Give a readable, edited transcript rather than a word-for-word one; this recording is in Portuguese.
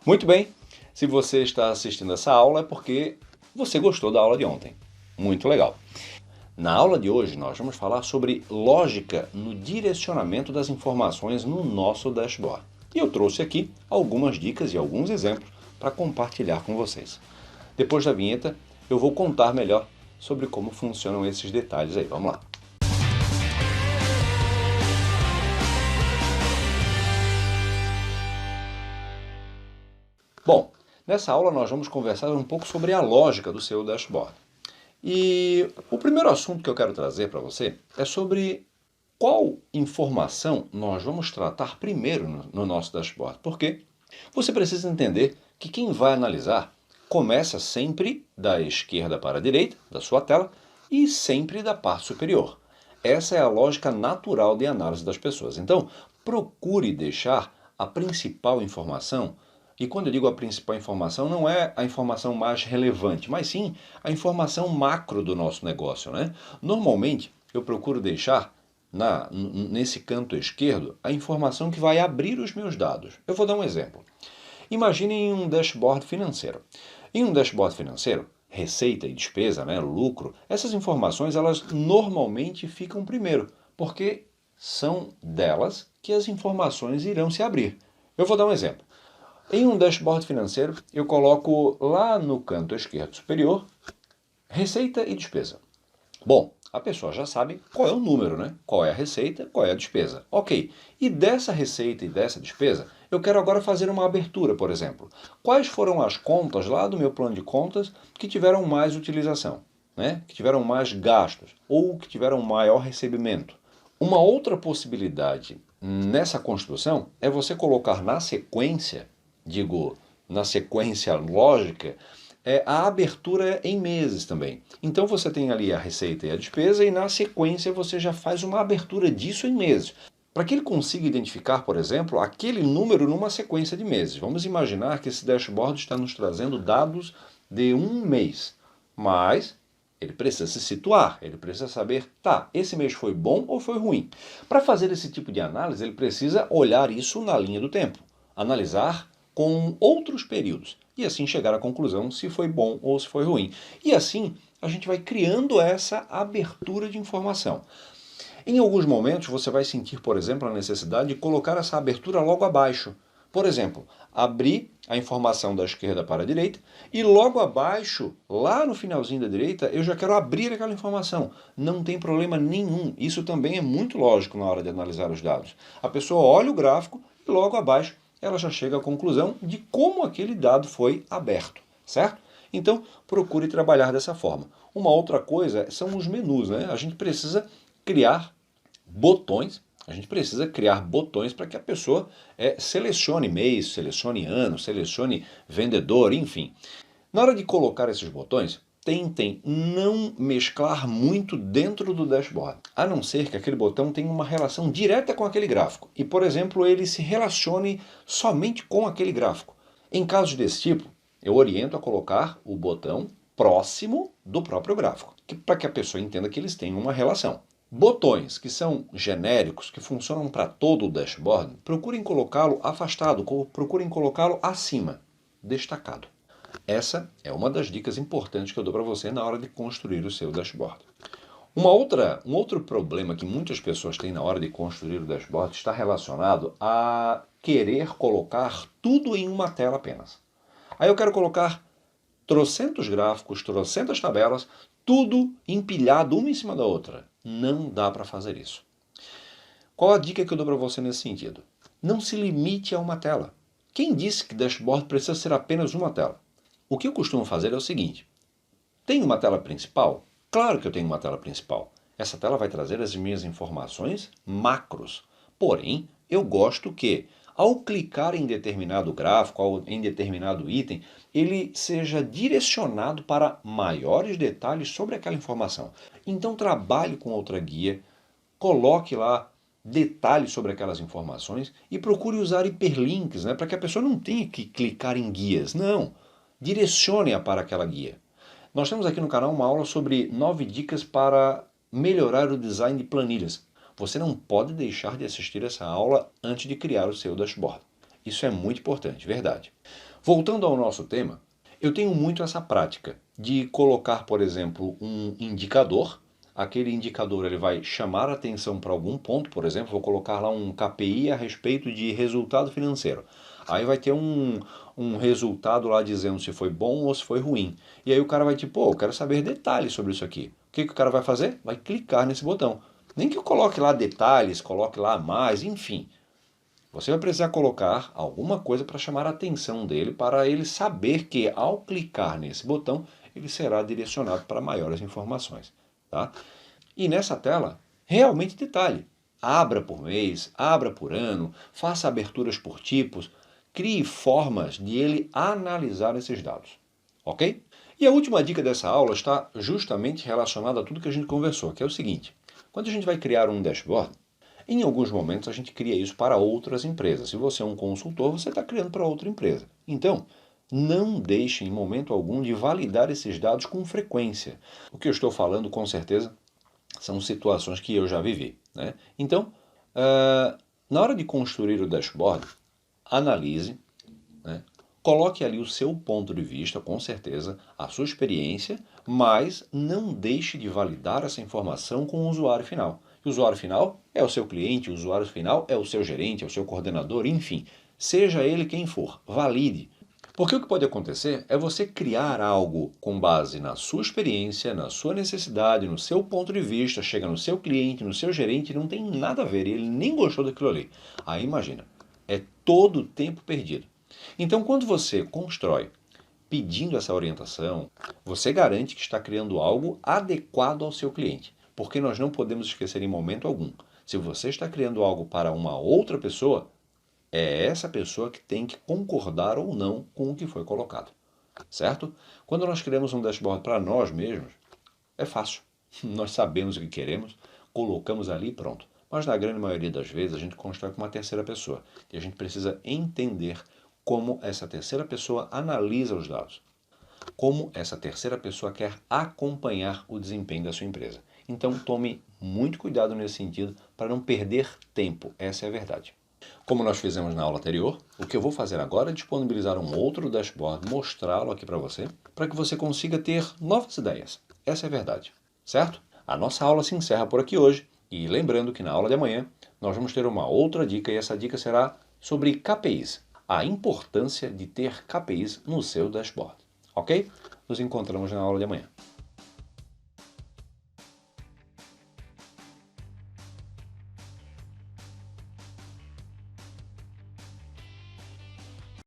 Muito bem, se você está assistindo essa aula é porque você gostou da aula de ontem. Muito legal. Na aula de hoje nós vamos falar sobre lógica no direcionamento das informações no nosso dashboard. E eu trouxe aqui algumas dicas e alguns exemplos para compartilhar com vocês. Depois da vinheta eu vou contar melhor sobre como funcionam esses detalhes aí. Vamos lá. Bom, nessa aula nós vamos conversar um pouco sobre a lógica do seu dashboard. E o primeiro assunto que eu quero trazer para você é sobre qual informação nós vamos tratar primeiro no nosso dashboard. Por quê? Você precisa entender que quem vai analisar começa sempre da esquerda para a direita da sua tela e sempre da parte superior. Essa é a lógica natural de análise das pessoas. Então, procure deixar a principal informação. E quando eu digo a principal informação, não é a informação mais relevante, mas sim a informação macro do nosso negócio, né? Normalmente, eu procuro deixar nesse canto esquerdo a informação que vai abrir os meus dados. Eu vou dar um exemplo. Imaginem um dashboard financeiro. Em um dashboard financeiro, receita e despesa, né, lucro, essas informações elas normalmente ficam primeiro, porque são delas que as informações irão se abrir. Eu vou dar um exemplo. Em um dashboard financeiro, eu coloco lá no canto esquerdo superior, receita e despesa. Bom, a pessoa já sabe qual é o número, né? Qual é a receita, qual é a despesa. Ok, e dessa receita e dessa despesa, eu quero agora fazer uma abertura, por exemplo. Quais foram as contas lá do meu plano de contas que tiveram mais utilização, né? Que tiveram mais gastos ou que tiveram maior recebimento? Uma outra possibilidade nessa construção é você colocar na sequência, na sequência lógica, a abertura em meses também. Então você tem ali a receita e a despesa e na sequência você já faz uma abertura disso em meses. Para que ele consiga identificar, por exemplo, aquele número numa sequência de meses. Vamos imaginar que esse dashboard está nos trazendo dados de um mês, mas ele precisa se situar, ele precisa saber, tá, esse mês foi bom ou foi ruim. Para fazer esse tipo de análise, ele precisa olhar isso na linha do tempo, analisar com outros períodos e assim chegar à conclusão se foi bom ou se foi ruim. E assim a gente vai criando essa abertura de informação. Em alguns momentos você vai sentir, por exemplo, a necessidade de colocar essa abertura logo abaixo. Por exemplo, abrir a informação da esquerda para a direita e logo abaixo, lá no finalzinho da direita, eu já quero abrir aquela informação. Não tem problema nenhum. Isso também é muito lógico na hora de analisar os dados. A pessoa olha o gráfico e logo abaixo ela já chega à conclusão de como aquele dado foi aberto, certo? Então, procure trabalhar dessa forma. Uma outra coisa são os menus, né? A gente precisa criar botões para que a pessoa selecione mês, selecione ano, selecione vendedor, enfim. Na hora de colocar esses botões, tentem não mesclar muito dentro do dashboard, a não ser que aquele botão tenha uma relação direta com aquele gráfico e, por exemplo, ele se relacione somente com aquele gráfico. Em casos desse tipo, eu oriento a colocar o botão próximo do próprio gráfico, para que a pessoa entenda que eles têm uma relação. Botões que são genéricos, que funcionam para todo o dashboard, procurem colocá-lo afastado, procurem colocá-lo acima, destacado. Essa é uma das dicas importantes que eu dou para você na hora de construir o seu dashboard. Um outro problema que muitas pessoas têm na hora de construir o dashboard está relacionado a querer colocar tudo em uma tela apenas. Aí eu quero colocar trocentos gráficos, trocentas tabelas, tudo empilhado uma em cima da outra. Não dá para fazer isso. Qual a dica que eu dou para você nesse sentido? Não se limite a uma tela. Quem disse que dashboard precisa ser apenas uma tela? O que eu costumo fazer é o seguinte. Tem uma tela principal? Claro que eu tenho uma tela principal. Essa tela vai trazer as minhas informações macros. Porém, eu gosto que, ao clicar em determinado gráfico, em determinado item, ele seja direcionado para maiores detalhes sobre aquela informação. Então trabalhe com outra guia, coloque lá detalhes sobre aquelas informações e procure usar hiperlinks, né, para que a pessoa não tenha que clicar em guias. Não, direcione-a para aquela guia. Nós temos aqui no canal uma aula sobre 9 dicas para melhorar o design de planilhas. Você não pode deixar de assistir essa aula antes de criar o seu dashboard. Isso é muito importante, verdade. Voltando ao nosso tema, eu tenho muito essa prática de colocar, por exemplo, um indicador. Aquele indicador ele vai chamar a atenção para algum ponto, por exemplo, vou colocar lá um KPI a respeito de resultado financeiro. Aí vai ter um resultado lá dizendo se foi bom ou se foi ruim. E aí o cara vai tipo, pô, eu quero saber detalhes sobre isso aqui. O que o cara vai fazer? Vai clicar nesse botão. Nem que eu coloque lá detalhes, coloque lá mais, enfim. Você vai precisar colocar alguma coisa para chamar a atenção dele, para ele saber que ao clicar nesse botão, ele será direcionado para maiores informações. Tá? E nessa tela, realmente detalhe. Abra por mês, abra por ano, faça aberturas por tipos, crie formas de ele analisar esses dados. Ok? E a última dica dessa aula está justamente relacionada a tudo que a gente conversou, que é o seguinte. Quando a gente vai criar um dashboard, em alguns momentos a gente cria isso para outras empresas. Se você é um consultor, você está criando para outra empresa. Então, não deixe em momento algum de validar esses dados com frequência. O que eu estou falando, com certeza, são situações que eu já vivi. Né? Então, na hora de construir o dashboard, analise, né? Coloque ali o seu ponto de vista, com certeza, a sua experiência, mas não deixe de validar essa informação com o usuário final. O usuário final é o seu cliente, o usuário final é o seu gerente, é o seu coordenador, enfim, seja ele quem for, valide. Porque o que pode acontecer é você criar algo com base na sua experiência, na sua necessidade, no seu ponto de vista, chega no seu cliente, no seu gerente, não tem nada a ver, ele nem gostou daquilo ali. Aí imagina, é todo o tempo perdido. Então, quando você constrói pedindo essa orientação, você garante que está criando algo adequado ao seu cliente. Porque nós não podemos esquecer em momento algum. Se você está criando algo para uma outra pessoa, é essa pessoa que tem que concordar ou não com o que foi colocado. Certo? Quando nós criamos um dashboard para nós mesmos, é fácil. Nós sabemos o que queremos, colocamos ali e pronto. Mas na grande maioria das vezes a gente constrói com uma terceira pessoa. E a gente precisa entender como essa terceira pessoa analisa os dados. Como essa terceira pessoa quer acompanhar o desempenho da sua empresa. Então tome muito cuidado nesse sentido para não perder tempo. Essa é a verdade. Como nós fizemos na aula anterior, o que eu vou fazer agora é disponibilizar um outro dashboard, mostrá-lo aqui para você, para que você consiga ter novas ideias. Essa é a verdade, certo? A nossa aula se encerra por aqui hoje, e lembrando que na aula de amanhã nós vamos ter uma outra dica, e essa dica será sobre KPIs, a importância de ter KPIs no seu dashboard, ok? Nos encontramos na aula de amanhã.